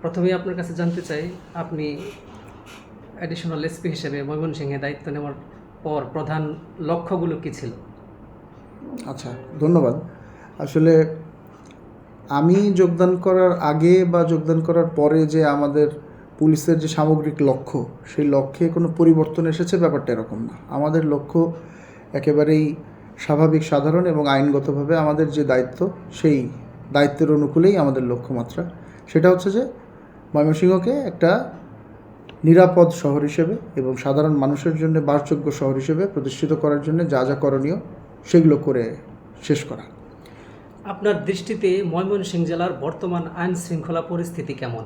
প্রথমেই আপনার কাছে জানতে চাই, আপনি অ্যাডিশনাল এসপি হিসেবে ময়মনসিংহে দায়িত্ব নেওয়ার পর প্রধান লক্ষ্যগুলো কী ছিল? আচ্ছা, ধন্যবাদ। আসলে আমি যোগদান করার আগে বা যোগদান করার পরে যে আমাদের পুলিশের যে সামগ্রিক লক্ষ্য, সেই লক্ষ্যে কোনো পরিবর্তন এসেছে ব্যাপারটা এরকম না। আমাদের লক্ষ্য একেবারেই স্বাভাবিক, সাধারণ এবং আইনগতভাবে আমাদের যে দায়িত্ব, সেই দায়িত্বের অনুকূলেই আমাদের লক্ষ্যমাত্রা। সেটা হচ্ছে যে ময়মনসিংহকে একটা নিরাপদ শহর হিসেবে এবং সাধারণ মানুষের জন্য বাসযোগ্য শহর হিসেবে প্রতিষ্ঠিত করার জন্য যা যা করণীয় সেগুলো করে শেষ করা। আপনার দৃষ্টিতে ময়মনসিংহ জেলার বর্তমান আইন শৃঙ্খলা পরিস্থিতি কেমন?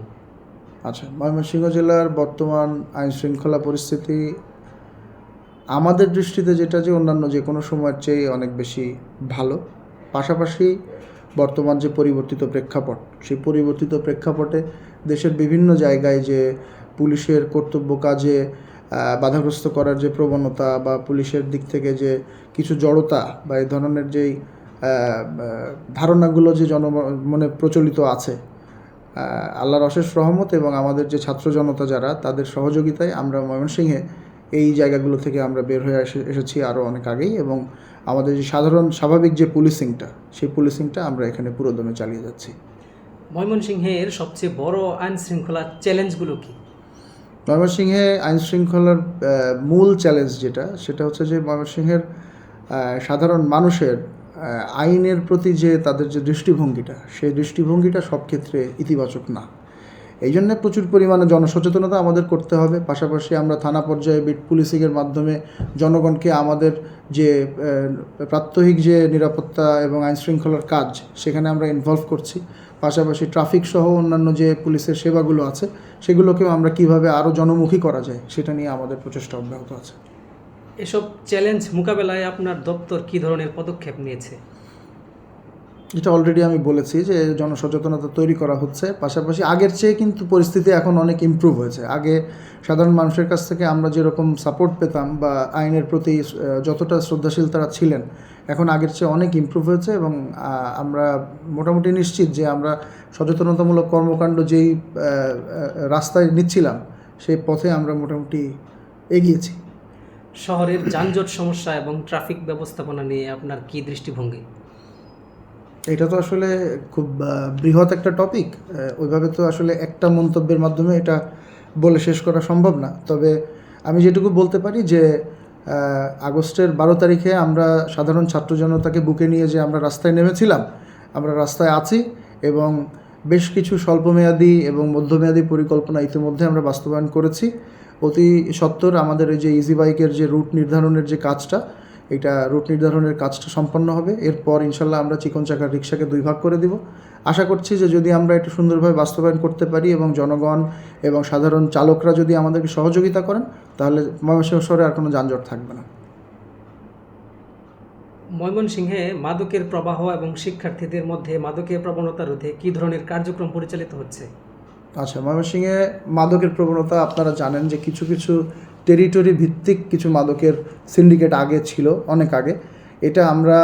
আচ্ছা, ময়মনসিংহ জেলার বর্তমান আইন শৃঙ্খলা পরিস্থিতি আমাদের দৃষ্টিতে যেটা, যে অন্যান্য যে কোনো সময়ের চেয়ে অনেক বেশি ভালো। পাশাপাশি বর্তমান যে পরিবর্তিত প্রেক্ষাপট, সেই পরিবর্তিত প্রেক্ষাপটে দেশের বিভিন্ন জায়গায় যে পুলিশের কর্তব্য কাজে বাধাগ্রস্ত করার যে প্রবণতা বা পুলিশের দিক থেকে যে কিছু জড়তা বা এই ধরনের যেই ধারণাগুলো যে জনমনে প্রচলিত আছে, আল্লাহর অশেষ রহমত এবং আমাদের যে ছাত্র জনতা যারা, তাদের সহযোগিতায় আমরা ময়মনসিংহে এই জায়গাগুলো থেকে আমরা বের হয়ে এসেছি আরও অনেক আগেই, এবং আমাদের যে সাধারণ স্বাভাবিক যে পুলিশিংটা, সেই পুলিশিংটা আমরা এখানে পুরোদমে চালিয়ে যাচ্ছি। ময়মনসিংহের সবচেয়ে বড় আইন শৃঙ্খলা চ্যালেঞ্জগুলো কী? ময়মনসিংহে আইন শৃঙ্খলার মূল চ্যালেঞ্জ যেটা, সেটা হচ্ছে যে ময়মনসিংহের সাধারণ মানুষের আইনের প্রতি যে তাদের যে দৃষ্টিভঙ্গিটা, সেই দৃষ্টিভঙ্গিটা সব ক্ষেত্রে ইতিবাচক না। এই জন্য প্রচুর পরিমাণে জনসচেতনতা আমাদের করতে হবে। পাশাপাশি আমরা থানা পর্যায়ে বিট পুলিশিংয়ের মাধ্যমে জনগণকে আমাদের যে প্রাত্যহিক যে নিরাপত্তা এবং আইন শৃঙ্খলার কাজ, সেখানে আমরা ইনভলভ করছি। পাশাপাশি ট্রাফিক সহ অন্যান্য যে পুলিশের সেবাগুলো আছে, সেগুলোকেও আমরা কিভাবে আরও জনমুখী করা যায়, সেটা নিয়ে আমাদের প্রচেষ্টা অব্যাহত আছে। এসব চ্যালেঞ্জ মোকাবেলায় আপনার দপ্তর কী ধরনের পদক্ষেপ নিয়েছে? যেটা অলরেডি আমি বলেছি যে জনসচেতনতা তৈরি করা হচ্ছে। পাশাপাশি আগের চেয়ে কিন্তু পরিস্থিতি এখন অনেক ইমপ্রুভ হয়েছে। আগে সাধারণ মানুষের কাছ থেকে আমরা যেরকম সাপোর্ট পেতাম বা আইনের প্রতি যতটা শ্রদ্ধাশীল তারা ছিলেন, এখন আগের চেয়ে অনেক ইমপ্রুভ হয়েছে, এবং আমরা মোটামুটি নিশ্চিত যে আমরা সচেতনতামূলক কর্মকাণ্ড যেই রাস্তায় নিচ্ছিলাম, সেই পথে আমরা মোটামুটি এগিয়েছি। শহরের যানজট সমস্যা এবং ট্রাফিক ব্যবস্থাপনা নিয়ে আপনার কী দৃষ্টিভঙ্গি? এটা তো আসলে খুব বৃহৎ একটা টপিক। ওইভাবে তো আসলে একটা মন্তব্যের মাধ্যমে এটা বলে শেষ করা সম্ভব না। তবে আমি যেটুকু বলতে পারি যে আগস্টের 12 তারিখে আমরা সাধারণ ছাত্র জনতাকে বুকে নিয়ে যে আমরা রাস্তায় নেমেছিলাম, আমরা রাস্তায় আছি, এবং বেশ কিছু স্বল্পমেয়াদী এবং মধ্যমেয়াদী পরিকল্পনা ইতিমধ্যে আমরা বাস্তবায়ন করেছি। অতি সত্বর আমাদের এই যে ইজি বাইকের যে রুট নির্ধারণের যে কাজটা, এটা রুট নির্ধারণের কাজটা সম্পন্ন হবে। এরপর ইনশাল্লাহ আমরা চিকন চাকার রিক্সাকে 2 ভাগ করে দিব। আশা করছি যে যদি আমরা এটা সুন্দরভাবে বাস্তবায়ন করতে পারি এবং জনগণ এবং সাধারণ চালকরা যদি আমাদেরকে সহযোগিতা করেন, তাহলে ময়মনসিংহ শহরে আর কোনো যানজট থাকবে না। ময়মনসিংহে মাদকের প্রবাহ এবং শিক্ষার্থীদের মধ্যে মাদকের প্রবণতা রোধে কী ধরনের কার্যক্রম পরিচালিত হচ্ছে? আচ্ছা, ময়মনসিংহে মাদকের প্রবণতা আপনারা জানেন যে কিছু কিছু টেরিটরি ভিত্তিক কিছু মাদকের সিন্ডিকেট আগে ছিল, অনেক আগে। এটা আমরা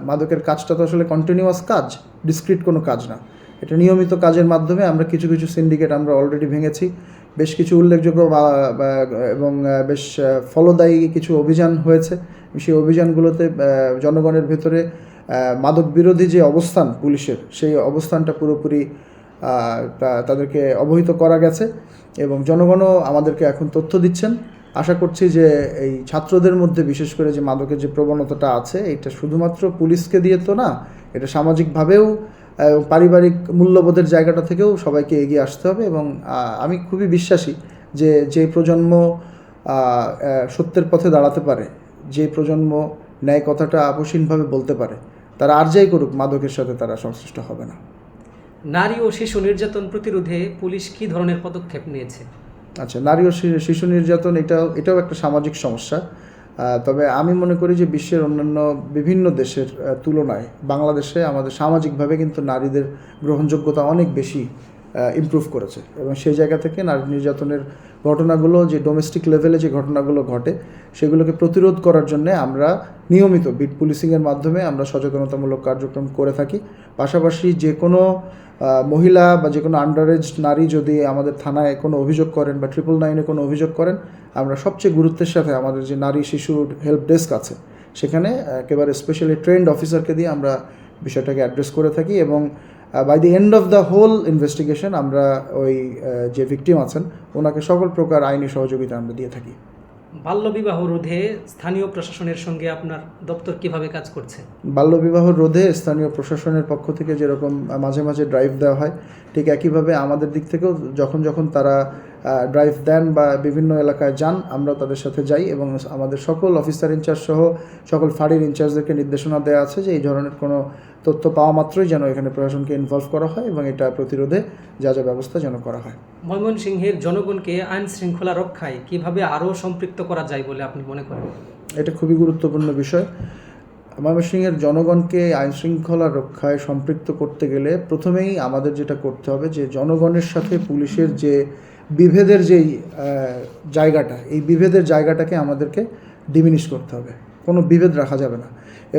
মাদকের কাজটা তো আসলে কন্টিনিউয়াস কাজ, ডিসক্রিট কোনো কাজ না। এটা নিয়মিত কাজের মাধ্যমে আমরা কিছু কিছু সিন্ডিকেট আমরা অলরেডি ভেঙেছি। বেশ কিছু উল্লেখযোগ্য এবং বেশ ফলদায়ী কিছু অভিযান হয়েছে। সেই অভিযানগুলোতে জনগণের ভেতরে মাদক বিরোধী যে অবস্থান পুলিশের, সেই অবস্থানটা পুরোপুরি তাদেরকে অবহিত করা গেছে, এবং জনগণও আমাদেরকে এখন তথ্য দিচ্ছেন। আশা করছি যে এই ছাত্রদের মধ্যে বিশেষ করে যে মাদকের যে প্রবণতাটা আছে, এটা শুধুমাত্র পুলিশকে দিয়ে তো না, এটা সামাজিকভাবেও পারিবারিক মূল্যবোধের জায়গাটা থেকেও সবাইকে এগিয়ে আসতে হবে। এবং আমি খুবই বিশ্বাসী যে যে প্রজন্ম সত্যের পথে দাঁড়াতে পারে, যে প্রজন্ম ন্যায় কথাটা আপোষহীনভাবে বলতে পারে, তারা আর যাই করুক মাদকের সাথে তারা সংশ্লিষ্ট হবে না। নারী ও শিশু নির্যাতন প্রতিরোধে পুলিশ কী ধরনের পদক্ষেপ নিয়েছে? আচ্ছা, নারী ও শিশু নির্যাতন এটাও একটা সামাজিক সমস্যা। তবে আমি মনে করি যে বিশ্বের অন্যান্য বিভিন্ন দেশের তুলনায় বাংলাদেশে আমাদের সামাজিকভাবে কিন্তু নারীদের গ্রহণযোগ্যতা অনেক বেশি ইমপ্রুভ করেছে এবং সেই জায়গা থেকে নারী নির্যাতনের ঘটনাগুলো যে ডোমেস্টিক লেভেলে যে ঘটনাগুলো ঘটে সেগুলোকে প্রতিরোধ করার জন্য আমরা নিয়মিত বিট পুলিশিংয়ের মাধ্যমে আমরা সচেতনতামূলক কার্যক্রম করে থাকি। পাশাপাশি যে কোনো মহিলা বা যে কোনো আন্ডারেজ নারী যদি আমাদের থানায় কোনো অভিযোগ করেন বা 999-এ কোনো অভিযোগ করেন, আমরা সবচেয়ে গুরুত্বের সাথে আমাদের যে নারী শিশু হেল্প ডেস্ক আছে সেখানে একেবারে স্পেশালি ট্রেন্ড অফিসারকে দিয়ে আমরা বিষয়টাকে অ্যাড্রেস করে থাকি এবং by the end of the whole investigation আমরা ওই যে ভিকটিম আছেন ওনাকে সকল প্রকার আইনি সহযোগিতা আমরা দিয়ে থাকি। বাল্যবিবাহ রোধে স্থানীয় প্রশাসনের সঙ্গে আপনার দপ্তর কিভাবে কাজ করছে? বাল্যবিবাহ রোধে স্থানীয় প্রশাসনের পক্ষ থেকে যেরকম মাঝে মাঝে ড্রাইভ দেওয়া হয়, ঠিক একইভাবে আমাদের দিক থেকেও যখন তারা ড্রাইভ দেন বা বিভিন্ন এলাকায় যান, আমরা তাদের সাথে যাই এবং আমাদের সকল অফিসার ইনচার্জ সহ সকল ফাঁড়ির ইনচার্জদেরকে নির্দেশনা দেওয়া আছে যে এই ধরনের কোনো তথ্য পাওয়া মাত্রই যেন এখানে প্রশাসনকে ইনভলভ করা হয় এবং এটা প্রতিরোধে যা যা ব্যবস্থা যেন করা হয়। ময়মনসিংহের জনগণকে আইন শৃঙ্খলা রক্ষায় কিভাবে আরও সম্পৃক্ত করা যায় বলে আপনি মনে করেন? এটা খুবই গুরুত্বপূর্ণ বিষয়। ময়মনসিংহের জনগণকে আইন শৃঙ্খলা রক্ষায় সম্পৃক্ত করতে গেলে প্রথমেই আমাদের যেটা করতে হবে যে জনগণের সাথে পুলিশের যে বিভেদের যেই জায়গাটা, এই বিভেদের জায়গাটাকে আমাদেরকে ডিমিনিশ করতে হবে, কোনো বিভেদ রাখা যাবে না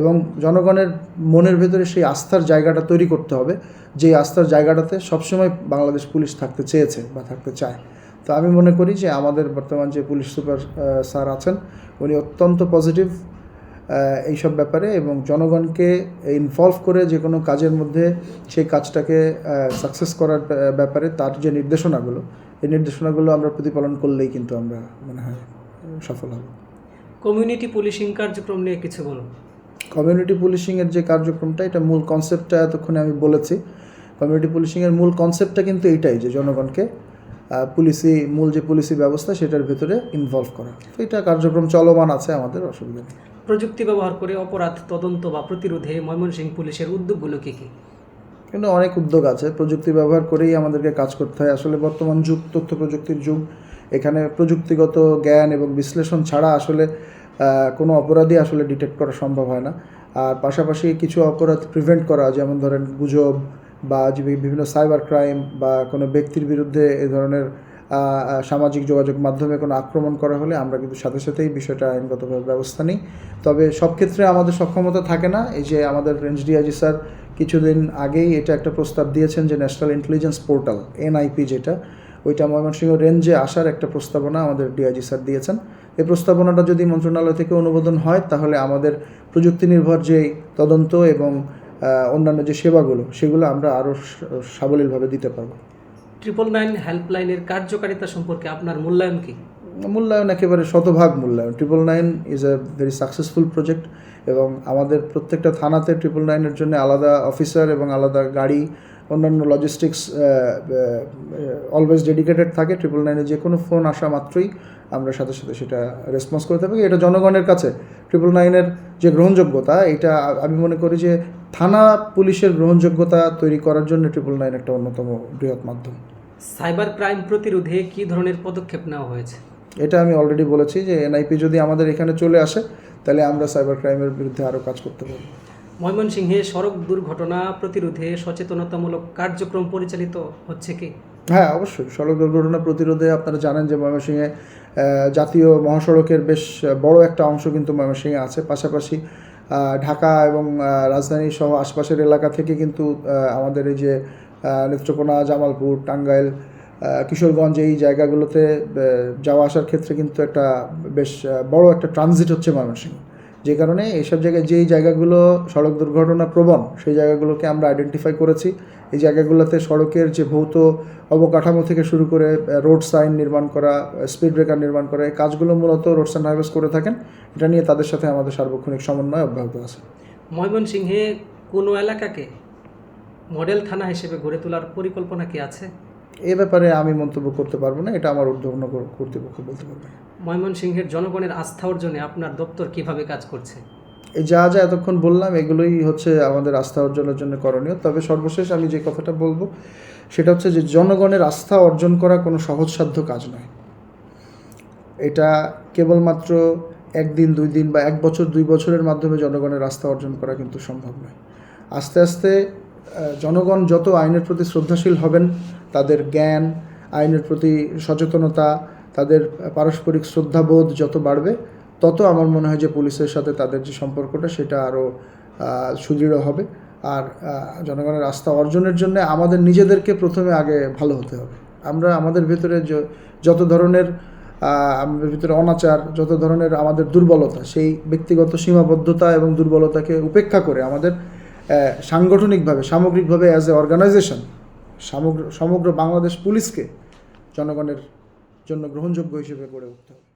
এবং জনগণের মনের ভেতরে সেই আস্থার জায়গাটা তৈরি করতে হবে, যে আস্থার জায়গাটাতে সবসময় বাংলাদেশ পুলিশ থাকতে চেয়েছে বা থাকতে চায়। তো আমি মনে করি যে আমাদের বর্তমান যে পুলিশ সুপার স্যার আছেন উনি অত্যন্ত পজিটিভ এইসব ব্যাপারে এবং জনগণকে ইনভলভ করে যে কোনো কাজের মধ্যে সেই কাজটাকে সাকসেস করার ব্যাপারে তার যে নির্দেশনাগুলো, এই নির্দেশনাগুলো আমরা প্রতিপালন করলেই কিন্তু আমরা মনে হয় সফল হব। কমিউনিটি পুলিশিং কার্যক্রম নিয়ে কিছু বলুন। কমিউনিটি পুলিশিংয়ের যে কার্যক্রমটা, এটা মূল কনসেপ্টটা এতক্ষণে আমি বলেছি। কমিউনিটি পুলিশিংয়ের মূল কনসেপ্টটা কিন্তু এইটাই যে জনগণকে মূল যে পুলিশি ব্যবস্থা সেটার ভেতরে ইনভলভ করা। তো এটা কার্যক্রম চলমান আছে, আমাদের অসুবিধা নেই। প্রযুক্তি ব্যবহার করে অপরাধ তদন্ত বা প্রতিরোধে ময়মনসিংহ পুলিশের উদ্যোগগুলো কী কী? কিন্তু অনেক উদ্যোগ আছে, প্রযুক্তি ব্যবহার করেই আমাদেরকে কাজ করতে হয়। আসলে বর্তমান যুগ তথ্য প্রযুক্তির যুগ, এখানে প্রযুক্তিগত জ্ঞান এবং বিশ্লেষণ ছাড়া আসলে কোনো অপরাধী আসলে ডিটেক্ট করা সম্ভব হয় না। আর পাশাপাশি কিছু অপরাধ প্রিভেন্ট করা, যেমন ধরেন গুজব বা বিভিন্ন সাইবার ক্রাইম বা কোনো ব্যক্তির বিরুদ্ধে এ ধরনের সামাজিক যোগাযোগ মাধ্যমে কোনো আক্রমণ করা হলে আমরা কিন্তু সাথে সাথেই বিষয়টা আইনগতভাবে ব্যবস্থা নিই। তবে সব ক্ষেত্রে আমাদের সক্ষমতা থাকে না। এই যে আমাদের রেঞ্জ ডিআইজি স্যার কিছুদিন আগেই এটা একটা প্রস্তাব দিয়েছেন যে ন্যাশনাল ইন্টেলিজেন্স পোর্টাল এনআইপি, যেটা ওইটা ময়মনসিংহ রেঞ্জে আসার একটা প্রস্তাবনা আমাদের ডিআইজি স্যার দিয়েছেন। এই প্রস্তাবনাটা যদি মন্ত্রণালয় থেকে অনুমোদন হয় তাহলে আমাদের প্রযুক্তি নির্ভর যে তদন্ত এবং অন্যান্য যে সেবাগুলো সেগুলো আমরা আরও সাবলীলভাবে দিতে পারবো। 999 হেল্পলাইনের কার্যকারিতা সম্পর্কে আপনার মূল্যায়ন কী? মূল্যায়ন একেবারে শতভাগ মূল্যায়ন। 999 is a very successful project এবং আমাদের প্রত্যেকটা থানাতে 999-এর জন্য আলাদা অফিসার এবং আলাদা গাড়ি, অন্যান্য লজিস্টিক্স অলওয়েজ ডেডিকেটেড থাকে। 999-এ যে কোনো ফোন আসা মাত্রই আমরা সাথে সাথে সেটা রেসপন্স করতে পারি। এটা জনগণের কাছে 999-এর যে গ্রহণযোগ্যতা, এটা আমি মনে করি যে থানা পুলিশের গ্রহণযোগ্যতা তৈরি করার জন্য 999 একটা অন্যতম বৃহৎ মাধ্যম। সাইবার ক্রাইম প্রতিরোধে কী ধরনের পদক্ষেপ নেওয়া হয়েছে? এটা আমি অলরেডি বলেছি যে এনআইপি যদি আমাদের এখানে চলে আসে তাহলে আমরা সাইবার ক্রাইমের বিরুদ্ধে আরও কাজ করতে পারব। ময়মনসিংহে সড়ক দুর্ঘটনা প্রতিরোধে সচেতনতামূলক কার্যক্রম পরিচালিত হচ্ছে কি? হ্যাঁ, অবশ্যই। সড়ক দুর্ঘটনা প্রতিরোধে আপনারা জানেন যে ময়মনসিংহে জাতীয় মহাসড়কের বেশ বড় একটা অংশ কিন্তু ময়মনসিংহে আছে। পাশাপাশি ঢাকা এবং রাজধানী সহ আশপাশের এলাকা থেকে কিন্তু আমাদের এই যে নেত্রকোনা, জামালপুর, টাঙ্গাইল, কিশোরগঞ্জ, এই জায়গাগুলোতে যাওয়া আসার ক্ষেত্রে কিন্তু একটা বেশ বড় একটা ট্রানজিট হচ্ছে ময়মনসিংহ। যে কারণে এইসব জায়গায় যেই জায়গাগুলো সড়ক দুর্ঘটনা প্রবণ সেই জায়গাগুলোকে আমরা আইডেন্টিফাই করেছি। এই জায়গাগুলোতে সড়কের যে ভৌত অবকাঠামো থেকে শুরু করে রোড সাইন নির্মাণ করা, স্পিড ব্রেকার নির্মাণ করা, এই কাজগুলো মূলত রোডস অ্যান্ড হাইওয়েজ করে থাকেন। এটা নিয়ে তাদের সাথে আমাদের সার্বক্ষণিক সমন্বয় অব্যাহত আছে। ময়মনসিংহে কোনো এলাকাকে মডেল থানা হিসেবে গড়ে তোলার পরিকল্পনা কি আছে? এ ব্যাপারে আমি মন্তব্য করতে পারবো না, এটা আমার ঊর্ধ্বতন কর্তৃপক্ষ বলতে পারবে। ময়মনসিংহের জনগণের আস্থা অর্জনে আপনার দপ্তর কিভাবে কাজ করছে? এই যা এতক্ষণ বললাম এগুলোই হচ্ছে আমাদের আস্থা অর্জনের জন্য করণীয়। তবে সর্বশেষ আমি যে কথাটা বলবো সেটা হচ্ছে যে জনগণের আস্থা অর্জন করা কোনো সহজসাধ্য কাজ নয়। এটা কেবলমাত্র একদিন, 2 দিন বা 1 বছর, 2 বছরের মাধ্যমে জনগণের আস্থা অর্জন করা কিন্তু সম্ভব নয়। আস্তে আস্তে জনগণ যত আইনের প্রতি শ্রদ্ধাশীল হবেন, তাদের জ্ঞান, আইনের প্রতি সচেতনতা, তাদের পারস্পরিক শ্রদ্ধাবোধ যত বাড়বে, তত আমার মনে হয় যে পুলিশের সাথে তাদের যে সম্পর্কটা সেটা আরও সুদৃঢ় হবে। আর জনগণের আস্থা অর্জনের জন্য আমাদের নিজেদেরকে প্রথমে আগে ভালো হতে হবে। আমরা আমাদের ভেতরে যত ধরনের আমাদের ভিতরে অনাচার, যত ধরনের আমাদের দুর্বলতা, সেই ব্যক্তিগত সীমাবদ্ধতা এবং দুর্বলতাকে উপেক্ষা করে আমাদের সাংগঠনিকভাবে, সামগ্রিকভাবে অ্যাজ এ অর্গানাইজেশন সমগ্র বাংলাদেশ পুলিশকে জনগণের জন্য গ্রহণযোগ্য হিসেবে গড়ে উঠতে হবে।